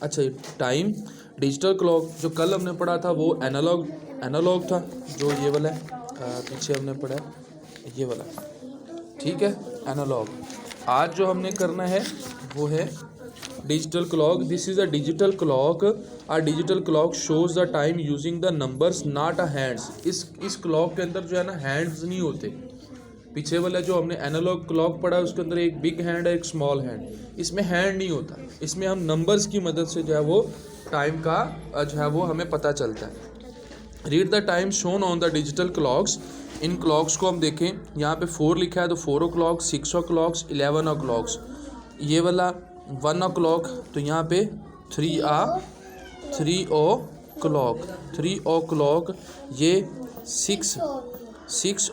अच्छा, time digital clock जो कल हमने पढ़ा था वो एनालॉग था, जो ये वाला है, पीछे हमने पढ़ा है ये वाला, ठीक है, एनालॉग। आज जो हमने करना है वो है digital clock. This is a digital clock. Digital clock shows the time using the numbers not a hands. इस क्लॉक के अंदर जो है ना हैंड्स नहीं होते। पीछे वाला जो हमने एनालॉग क्लॉक पढ़ा उसके अंदर एक बिग हैंड है, एक स्मॉल हैंड। इसमें हैंड नहीं होता, इसमें हम नंबर्स की मदद से जो है वो टाइम का जो है वो हमें पता चलता है। Read the time shown on the digital clocks. In clocks को हम देखें, यहाँ पे 4 लिखा है तो 4 o'clock, 6 o'clock, 11 o'clock। ये वाला 1 o'clock तो यहाँ पे 3 o'clock। ये 6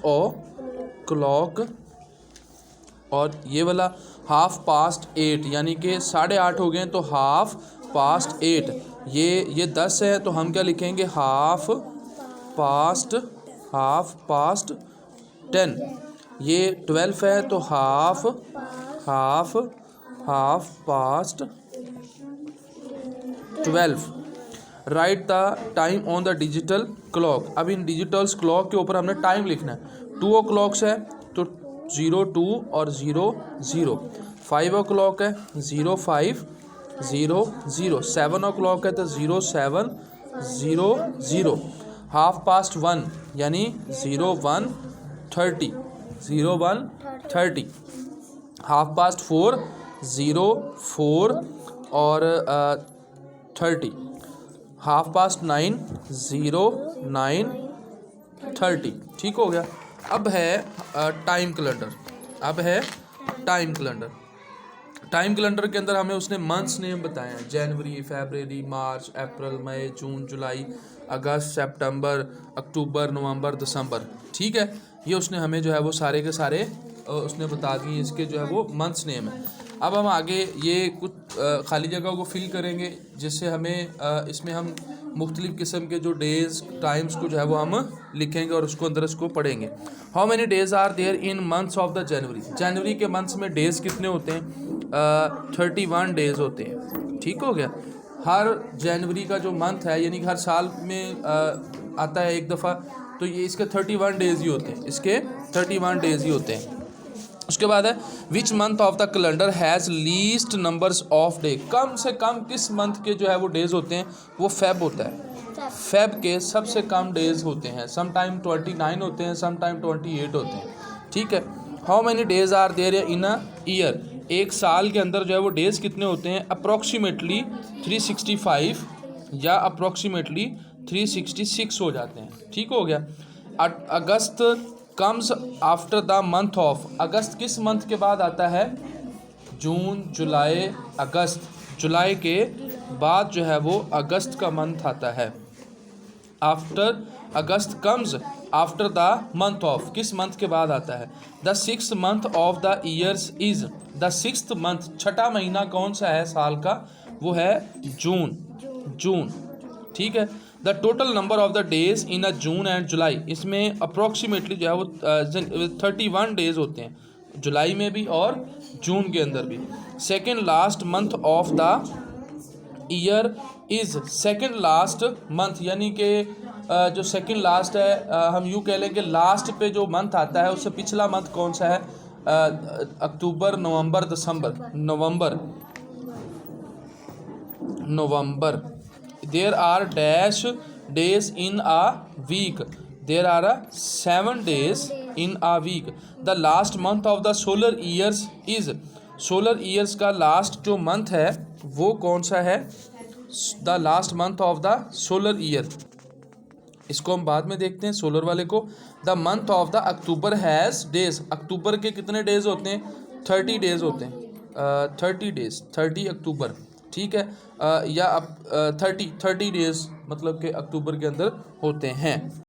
o'clock। और ये वाला 8:30 यानी कि 8:30 हो गए तो 8:30। ये 10 है तो हम क्या लिखेंगे, 10:30। ये 12 है तो half past 12। Right the time on the digital clock. अब इन डिजिटल क्लॉक के ऊपर हमने टाइम लिखना है। 2 o'clock है तो 02 और 00। 5 o'clock है 0500। 7 o'clock है तो 0700। 1:30 यानी 01:30। 4:30 04 और 30। 9:30 09:30। ठीक हो गया। अब है टाइम कैलेंडर। टाइम कैलेंडर के अंदर हमें उसने मंथ्स नेम बताए हैं, जनवरी, फरवरी, मार्च, अप्रैल, मई, जून, जुलाई, अगस्त, सितंबर, अक्टूबर, नवंबर, दिसंबर। ठीक है, ये उसने हमें जो है वो सारे के सारे उसने बता दिए, इसके जो है वो मंथ्स नेम है। अब हम आगे ये कुछ खाली जगह को फिल करेंगे, जिससे हमें इसमें हम मुख्तलिफ़ किस्म के जो डेज़ टाइम्स को जो है वो हम लिखेंगे और उसको अंदर इसको पढ़ेंगे। How many days are there in months of the January. जनवरी के मंथ्स में डेज़ कितने होते हैं? 31 डेज़ होते हैं। ठीक हो गया। हर जनवरी का जो मंथ है यानी कि हर साल में आता है एक दफ़ा, तो ये इसके 31 डेज़ ही होते हैं, इसके 31 डेज़ ही होते हैं। उसके बाद है which month of the calendar has least numbers of day. कम से कम किस मंथ के जो है वो डेज़ होते हैं, वो फेब होता है। फेब के सबसे कम डेज़ होते हैं, सम टाइम 29 होते हैं, सम टाइम 28 होते हैं। ठीक है। How many days are there in a year. एक साल के अंदर जो है वो डेज़ कितने होते हैं? अप्रॉक्सीमेटली 365 या अप्रॉक्सीमेटली 366 हो जाते हैं। ठीक हो गया। August comes after the month of. अगस्त किस मंथ के बाद आता है? जून, जुलाई, अगस्त। जुलाई के बाद जो है वो अगस्त का मंथ आता है। After August comes after the month of, किस मंथ के बाद आता है? The 6th month of the years is. The 6th month, छठा महीना कौन सा है साल का? वो है जून। ठीक है। The total number of the days in a June and July. इसमें अप्रॉक्सीमेटली जो है वो 31 डेज होते हैं, जुलाई में भी और जून के अंदर भी। Second last month of the year is. Second last month यानी कि जो सेकेंड लास्ट है, हम यूँ कह लें कि लास्ट पे जो मंथ आता है उससे पिछला मंथ कौन सा है? अक्टूबर, नवंबर, दिसंबर। नवंबर। There are dash days in a week. There are 7 days in a week. The last month of the solar years is. Solar years का लास्ट जो मंथ है वो कौन सा है? The last month of the solar year. इसको हम बाद में देखते हैं, सोलर वाले को। The month of the October has days. अक्टूबर के कितने डेज होते हैं? 30 डेज होते हैं। 30 डेज, 30 अक्टूबर। ठीक है। या 30 डेज मतलब कि अक्टूबर के अंदर होते हैं।